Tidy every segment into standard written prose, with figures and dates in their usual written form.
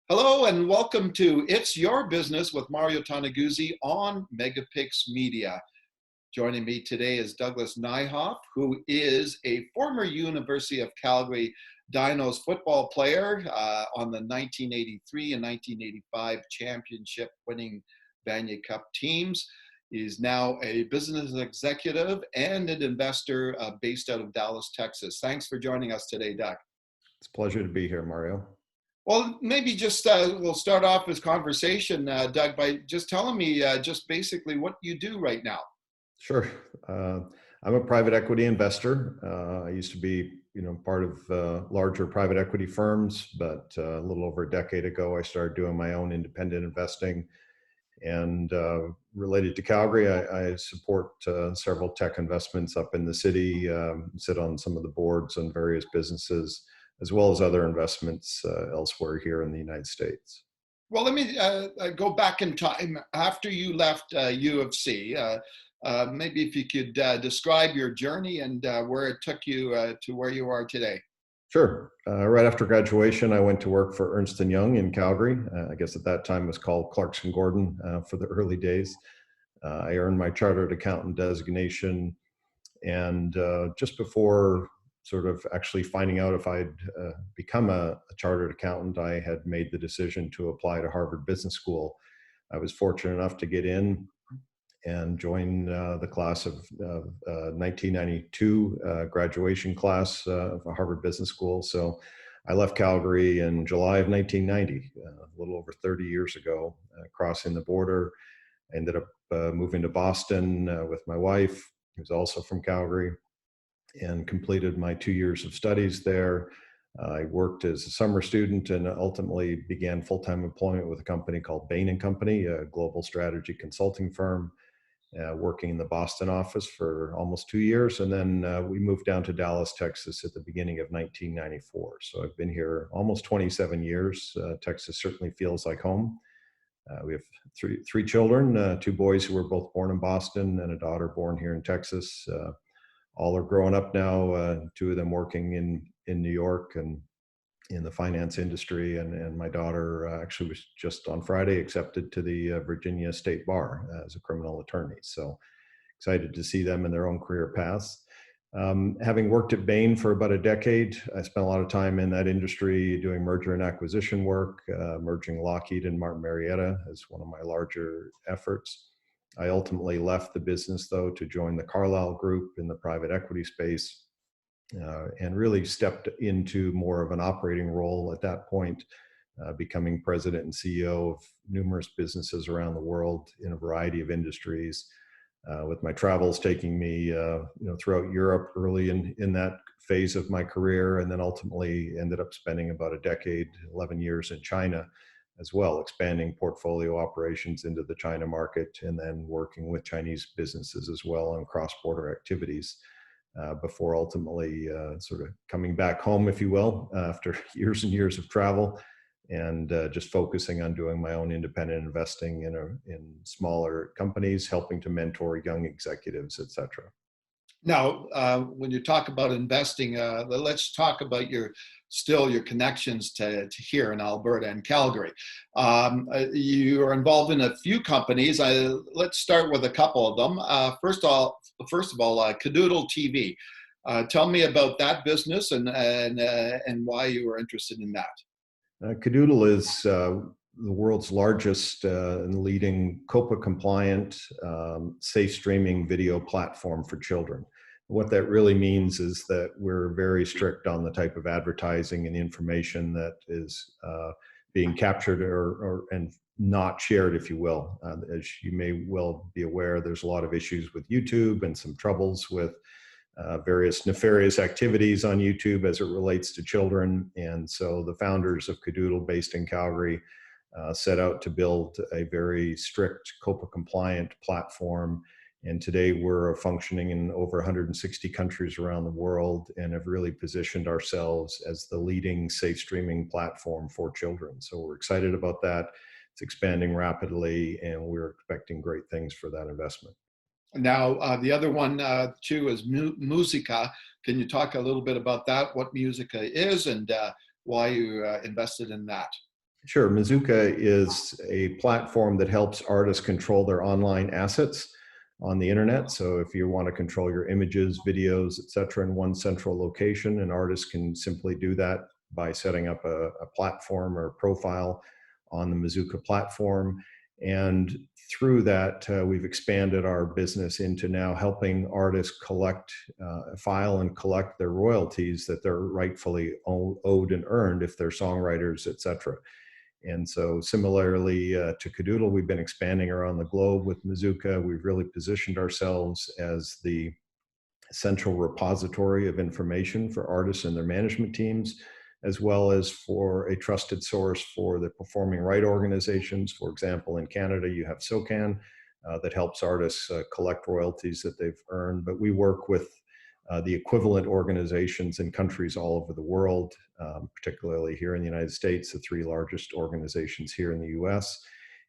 Hello and welcome to It's Your Business with Mario Toneguzzi on Megapix Media. Joining me today is Douglas Nyhoff, who is a former University of Calgary Dinos football player on the 1983 and 1985 championship winning Vanier Cup teams. He's now a business executive and an investor based out of Dallas, Texas. Thanks for joining us today, Doug. It's a pleasure to be here, Mario. Well, maybe just we'll start off this conversation, Doug, by just telling me just basically what you do right now. Sure. I'm a private equity investor. I used to be, part of larger private equity firms, but a little over a decade ago, I started doing my own independent investing. And related to Calgary, I support several tech investments up in the city, sit on some of the boards on various businesses, as well as other investments elsewhere here in the United States. Well, let me go back in time. After you left U of C, maybe if you could describe your journey and where it took you to where you are today. Sure. Right after graduation, I went to work for Ernst & Young in Calgary. I guess at that time it was called Clarkson Gordon for the early days. I earned my chartered accountant designation, and just before sort of actually finding out if I'd become a chartered accountant, I had made the decision to apply to Harvard Business School. I was fortunate enough to get in and join the class of 1992 graduation class of Harvard Business School. So I left Calgary in July of 1990, a little over 30 years ago, crossing the border. I ended up moving to Boston with my wife, who's also from Calgary, and completed my 2 years of studies there. I worked as a summer student and ultimately began full-time employment with a company called Bain & Company, a global strategy consulting firm, working in the Boston office for almost 2 years. And then we moved down to Dallas, Texas at the beginning of 1994. So I've been here almost 27 years. Texas certainly feels like home. We have three children, two boys who were both born in Boston and a daughter born here in Texas. All are growing up now, two of them working in New York and in the finance industry. And my daughter actually was just on Friday accepted to the Virginia State Bar as a criminal attorney. So excited to see them in their own career paths. Having worked at Bain for about a decade, I spent a lot of time in that industry doing merger and acquisition work, merging Lockheed and Martin Marietta as one of my larger efforts. I ultimately left the business, though, to join the Carlyle Group in the private equity space and really stepped into more of an operating role at that point, becoming president and CEO of numerous businesses around the world in a variety of industries, with my travels taking me throughout Europe early in that phase of my career, and then ultimately ended up spending about a decade, 11 years in China as well, expanding portfolio operations into the China market, and then working with Chinese businesses as well on cross-border activities before ultimately sort of coming back home, if you will, after years and years of travel, and just focusing on doing my own independent investing in smaller companies, helping to mentor young executives, et cetera. Now, when you talk about investing, let's talk about your connections to here in Alberta and Calgary. You are involved in a few companies. Let's start with a couple of them. First of all, Cadoodle TV. Tell me about that business and why you were interested in that. Cadoodle is the world's largest and leading COPPA-compliant safe streaming video platform for children. What that really means is that we're very strict on the type of advertising and information that is being captured and not shared, if you will. As you may well be aware, there's a lot of issues with YouTube and some troubles with various nefarious activities on YouTube as it relates to children. And so the founders of Cadoodle, based in Calgary, set out to build a very strict COPPA-compliant platform. And today we're functioning in over 160 countries around the world and have really positioned ourselves as the leading safe streaming platform for children. So we're excited about that. It's expanding rapidly, and we're expecting great things for that investment. Now, the other one too is Musica. Can you talk a little bit about that, what Musica is and why you invested in that? Sure. Musica is a platform that helps artists control their online assets on the internet. So if you want to control your images, videos, etc., in one central location, an artist can simply do that by setting up a platform or a profile on the Musica platform. And through that, we've expanded our business into now helping artists collect, file and collect their royalties that they're rightfully owed and earned if they're songwriters, etc. And so similarly to Cadoodle, we've been expanding around the globe with Musica. We've really positioned ourselves as the central repository of information for artists and their management teams, as well as for a trusted source for the performing right organizations. For example, in Canada, you have SOCAN that helps artists collect royalties that they've earned. But we work with the equivalent organizations in countries all over the world, particularly here in the United States, the three largest organizations here in the US.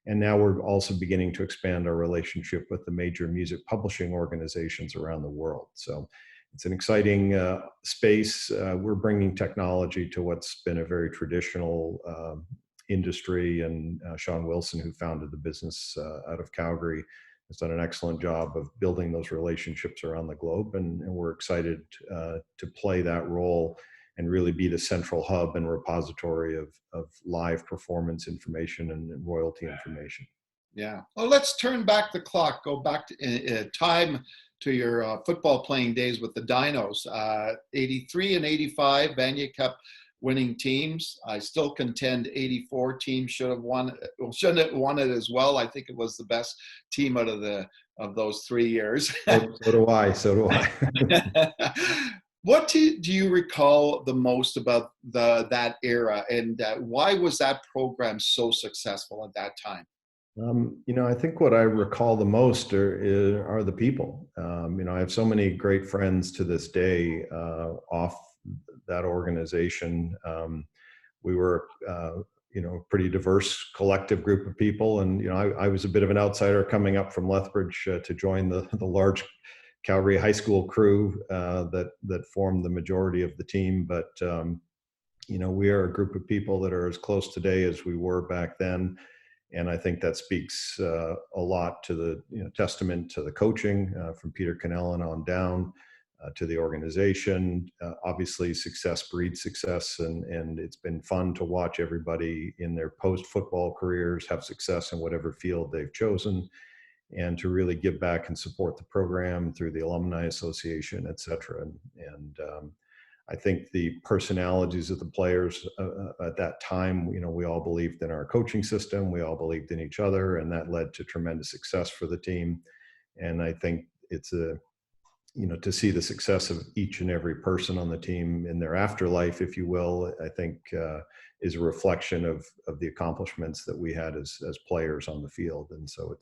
And now we're also beginning to expand our relationship with the major music publishing organizations around the world. So it's an exciting space. We're bringing technology to what's been a very traditional industry. And Sean Wilson, who founded the business out of Calgary, has done an excellent job of building those relationships around the globe. And we're excited to play that role and really be the central hub and repository of live performance information and royalty information. Yeah. Well, let's turn back the clock, go back to time to your football playing days with the Dinos. 83 and 85 Vanier Cup winning teams. I still contend 84 teams should have won. Well, shouldn't have won it as well. I think it was the best team out of those 3 years. So do I. So do I. What do you recall the most about that era, and why was that program so successful at that time? I think what I recall the most are the people. I have so many great friends to this day off that organization. We were, a pretty diverse collective group of people, and I was a bit of an outsider coming up from Lethbridge to join the large Calgary high school crew that formed the majority of the team. But we are a group of people that are as close today as we were back then. And I think that speaks a lot to the testament to the coaching from Peter Cannellan on down to the organization. Obviously, success breeds success, and it's been fun to watch everybody in their post-football careers have success in whatever field they've chosen, and to really give back and support the program through the Alumni Association, et cetera. And I think the personalities of the players at that time, we all believed in our coaching system. We all believed in each other, and that led to tremendous success for the team. And I think it's to see the success of each and every person on the team in their afterlife, if you will, I think is a reflection of the accomplishments that we had as players on the field. And so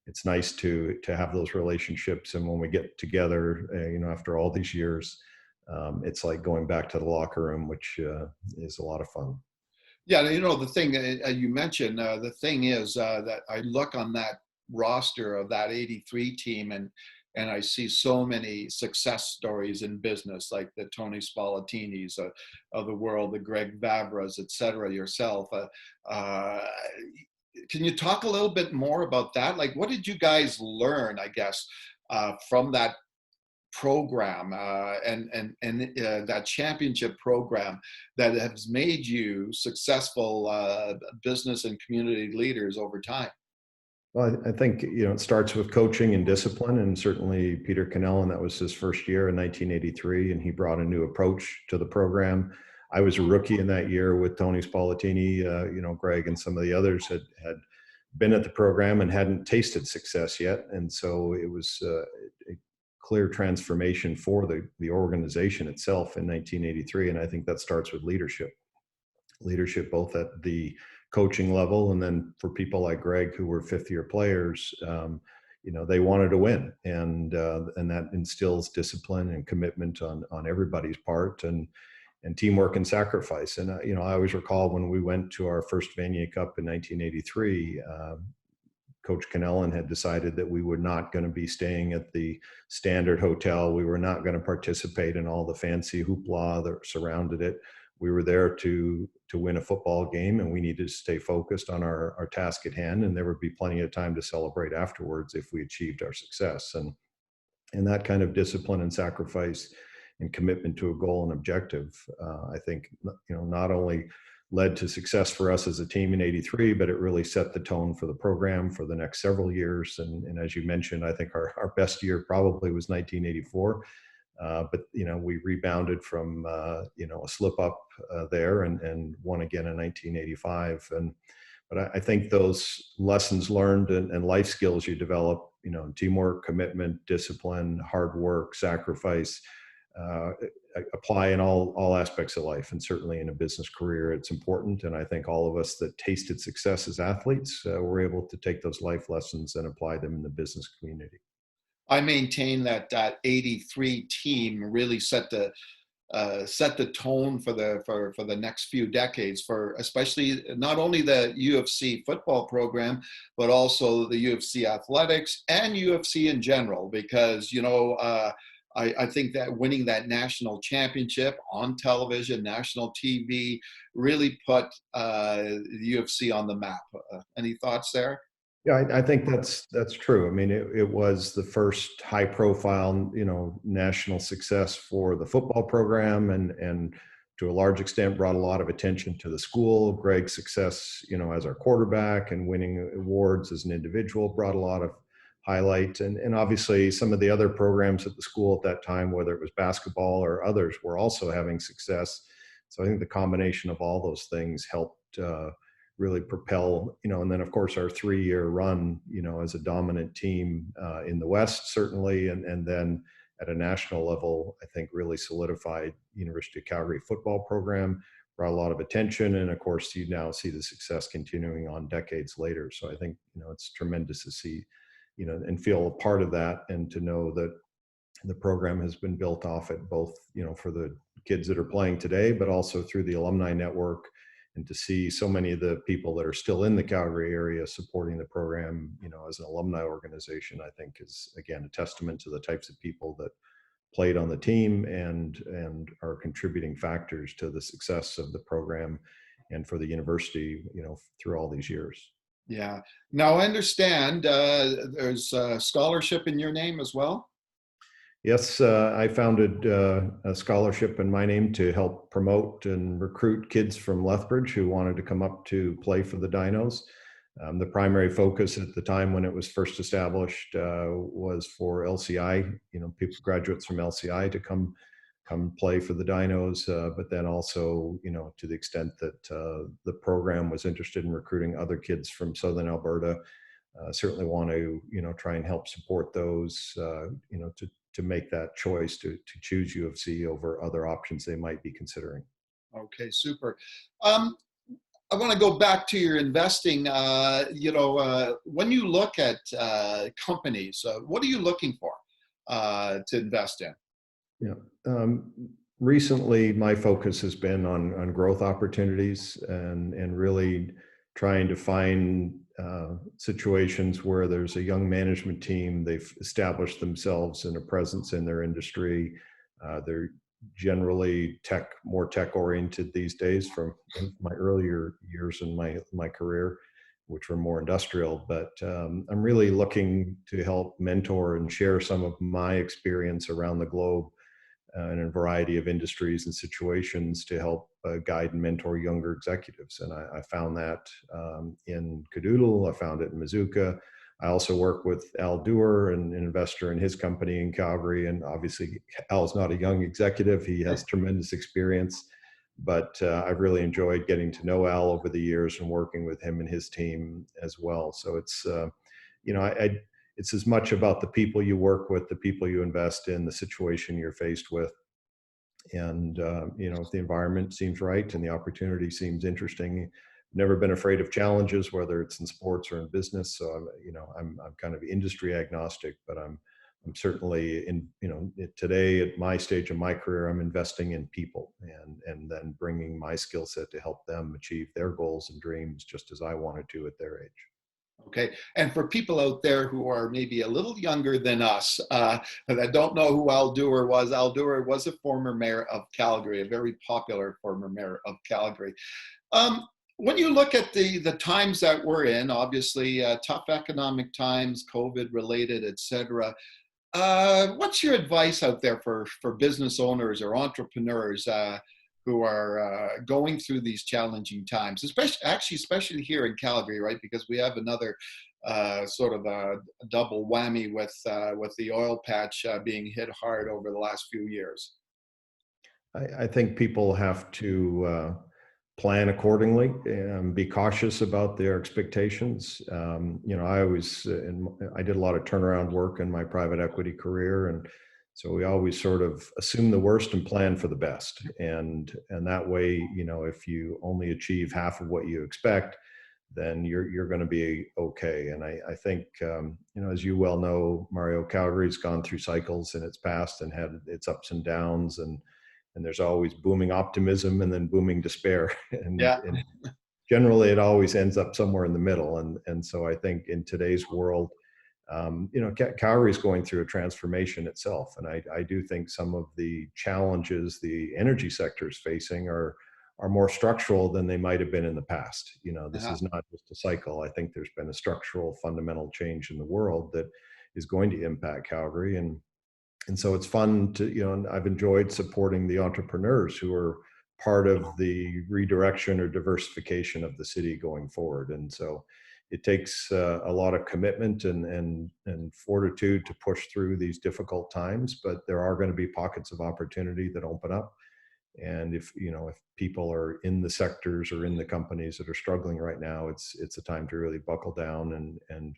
it's nice to have those relationships. And when we get together, after all these years, it's like going back to the locker room, which is a lot of fun. Yeah, the thing you mentioned, the thing is that I look on that roster of that 83 team and I see so many success stories in business, like the Tony Spallatinis of the world, the Greg Vavras, et cetera, yourself. Can you talk a little bit more about that? Like, what did you guys learn, I guess, from that program and that championship program that has made you successful business and community leaders over time? Well, I think, it starts with coaching and discipline, and certainly Peter Cannellan, that was his first year in 1983, and he brought a new approach to the program. I was a rookie in that year with Tony Spallatini. Greg and some of the others had been at the program and hadn't tasted success yet. And so it was a clear transformation for the organization itself in 1983. And I think that starts with leadership both at the coaching level, and then for people like Greg, who were fifth-year players, they wanted to win, and that instills discipline and commitment on everybody's part, and teamwork and sacrifice. And I always recall when we went to our first Vanier Cup in 1983. Coach Cannellan had decided that we were not going to be staying at the standard hotel. We were not going to participate in all the fancy hoopla that surrounded it. we were there to win a football game, and we needed to stay focused on our task at hand, and there would be plenty of time to celebrate afterwards if we achieved our success. And that kind of discipline and sacrifice and commitment to a goal and objective, I think, not only led to success for us as a team in '83, but it really set the tone for the program for the next several years. And as you mentioned, I think our best year probably was 1984. But we rebounded from a slip up there, and won again in 1985. But I think those lessons learned and life skills you develop, teamwork, commitment, discipline, hard work, sacrifice, uh, apply in all aspects of life, and certainly in a business career, it's important. And I think all of us that tasted success as athletes were able to take those life lessons and apply them in the business community. I maintain that that '83 team really set the tone for the next few decades, for especially not only the UFC football program, but also the UFC athletics and UFC in general. Because I think that winning that national championship on television, national TV, really put the UFC on the map. Any thoughts there? Yeah, I think that's true. I mean, it was the first high profile, national success for the football program, and to a large extent brought a lot of attention to the school. Greg's success, as our quarterback and winning awards as an individual brought a lot of highlight. And obviously some of the other programs at the school at that time, whether it was basketball or others, were also having success. So I think the combination of all those things helped really propel, and then of course our 3-year run, as a dominant team in the West, certainly, and then at a national level, I think really solidified University of Calgary football program, brought a lot of attention, and of course you now see the success continuing on decades later. So I think it's tremendous to see, and feel a part of that, and to know that the program has been built off it, both for the kids that are playing today, but also through the alumni network. And to see so many of the people that are still in the Calgary area supporting the program, as an alumni organization, I think is, again, a testament to the types of people that played on the team and are contributing factors to the success of the program and for the university, through all these years. Yeah. Now I understand there's a scholarship in your name as well. Yes, I founded a scholarship in my name to help promote and recruit kids from Lethbridge who wanted to come up to play for the Dinos. The primary focus at the time when it was first established was for LCI, people, graduates from LCI, to come play for the Dinos, but then also, to the extent that the program was interested in recruiting other kids from Southern Alberta, certainly want to, try and help support those, to make that choice to choose UFC over other options they might be considering. Okay, super. Um, I want to go back to your investing. When you look at companies, what are you looking for to invest in? Yeah. Recently, my focus has been on growth opportunities, and really trying to find situations where there's a young management team. They've established themselves in a presence in their industry. They're generally more tech oriented these days, from my earlier years in my career, which were more industrial. But I'm really looking to help mentor and share some of my experience around the globe in a variety of industries and situations to help guide and mentor younger executives. And I found that in Cadoodle, I found it in Musica. I also work with Al Dewar, an investor in his company in Calgary. And obviously Al's not a young executive. He has tremendous experience, but I've really enjoyed getting to know Al over the years and working with him and his team as well. So it's, it's as much about the people you work with, the people you invest in, the situation you're faced with. And, if the environment seems right and the opportunity seems interesting, never been afraid of challenges, whether it's in sports or in business. So I'm kind of industry agnostic, but I'm certainly in, today at my stage of my career, I'm investing in people, and then bringing my skill set to help them achieve their goals and dreams, just as I wanted to at their age. Okay. And for people out there who are maybe a little younger than us, that don't know who Al Dewar was a former mayor of Calgary, a very popular former mayor of Calgary. Um, when you look at the times that we're in, obviously tough economic times, COVID related, et cetera, what's your advice out there for business owners or entrepreneurs who are going through these challenging times, especially here in Calgary, right? Because we have another sort of a double whammy with the oil patch being hit hard over the last few years. I think people have to plan accordingly and be cautious about their expectations. I always, I did a lot of turnaround work in my private equity career. And so we always sort of assume the worst and plan for the best. And that way, if you only achieve half of what you expect, then you're going to be okay. And I think, as you well know, Mario, Calgary's gone through cycles in its past and had its ups and downs, and there's always booming optimism and then booming despair. Yeah. And generally it always ends up somewhere in the middle. And so I think in today's world, Calgary is going through a transformation itself. And I do think some of the challenges the energy sector is facing are more structural than they might have been in the past. This Uh-huh. is not just a cycle. I think there's been a structural fundamental change in the world that is going to impact Calgary. And so it's fun to, and I've enjoyed supporting the entrepreneurs who are part of the redirection or diversification of the city going forward. And so it takes a lot of commitment and fortitude to push through these difficult times, but there are going to be pockets of opportunity that open up. And if people are in the sectors or in the companies that are struggling right now, it's a time to really buckle down and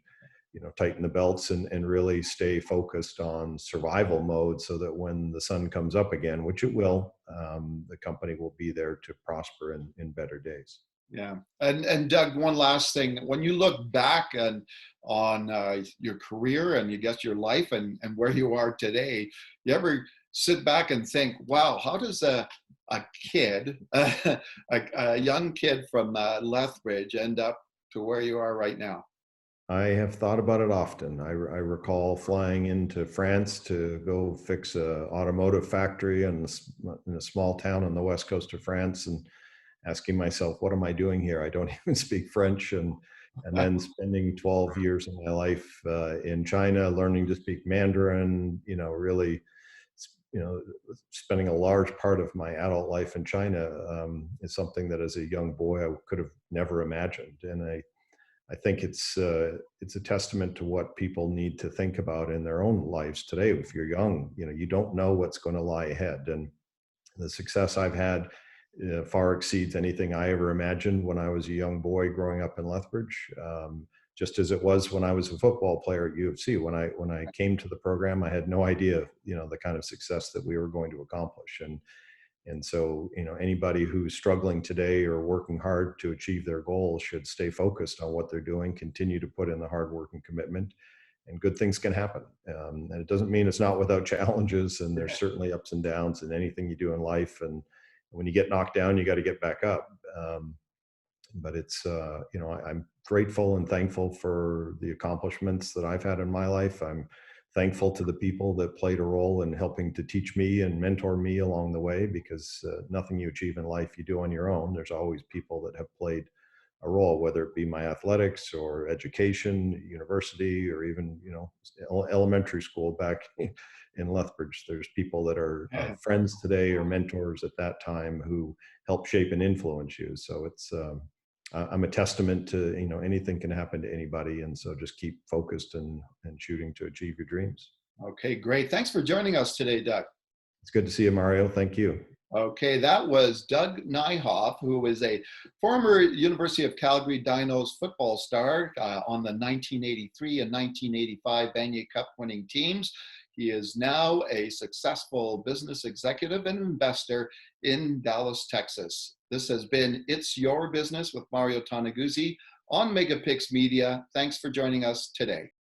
tighten the belts and really stay focused on survival mode, so that when the sun comes up again, which it will, the company will be there to prosper in better days. Yeah. And Doug, one last thing. When you look back on your career and you guess your life and where you are today, you ever sit back and think, wow, how does a kid, a young kid from Lethbridge end up to where you are right now? I have thought about it often. I recall flying into France to go fix a automotive factory in a small town on the west coast of France, and asking myself, what am I doing here? I don't even speak French. And then spending 12 years of my life in China, learning to speak Mandarin, really, spending a large part of my adult life in China is something that as a young boy, I could have never imagined. And I think it's a testament to what people need to think about in their own lives today. If you're young, you don't know what's going to lie ahead. And the success I've had far exceeds anything I ever imagined when I was a young boy growing up in Lethbridge. Just as it was when I was a football player at U of C. When I came to the program, I had no idea, the kind of success that we were going to accomplish. And so, anybody who's struggling today or working hard to achieve their goals should stay focused on what they're doing, continue to put in the hard work and commitment, and good things can happen. And it doesn't mean it's not without challenges, and there's certainly ups and downs in anything you do in life. And when you get knocked down, you got to get back up. But it's, I'm grateful and thankful for the accomplishments that I've had in my life. I'm thankful to the people that played a role in helping to teach me and mentor me along the way, because nothing you achieve in life you do on your own. There's always people that have played a role, whether it be my athletics or education, university, or even, elementary school back in Lethbridge. There's people that are friends today or mentors at that time who help shape and influence you. So it's, I'm a testament to, anything can happen to anybody. And so just keep focused and shooting to achieve your dreams. Okay, great. Thanks for joining us today, Doug. It's good to see you, Mario. Thank you. Okay, that was Doug Nyhoff, who is a former University of Calgary Dinos football star on the 1983 and 1985 Vanier Cup winning teams. He is now a successful business executive and investor in Dallas, Texas. This has been It's Your Business with Mario Toneguzzi on Megapix Media. Thanks for joining us today.